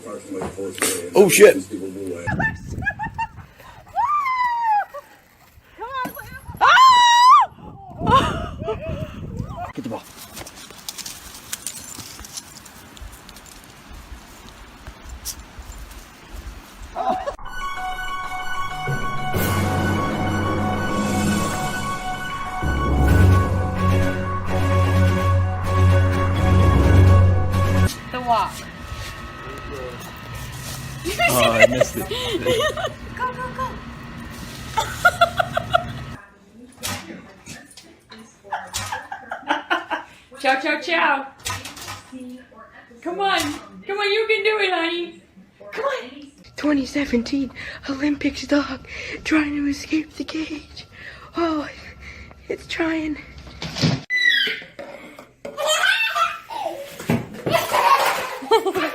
Oh shit! Get the ball. The walk. Oh, I missed it. Go, go, go. Ciao, ciao, ciao. Come on. Come on, you can do it, honey. Come on. 2017 Olympics dog trying to escape the cage. Oh, it's trying.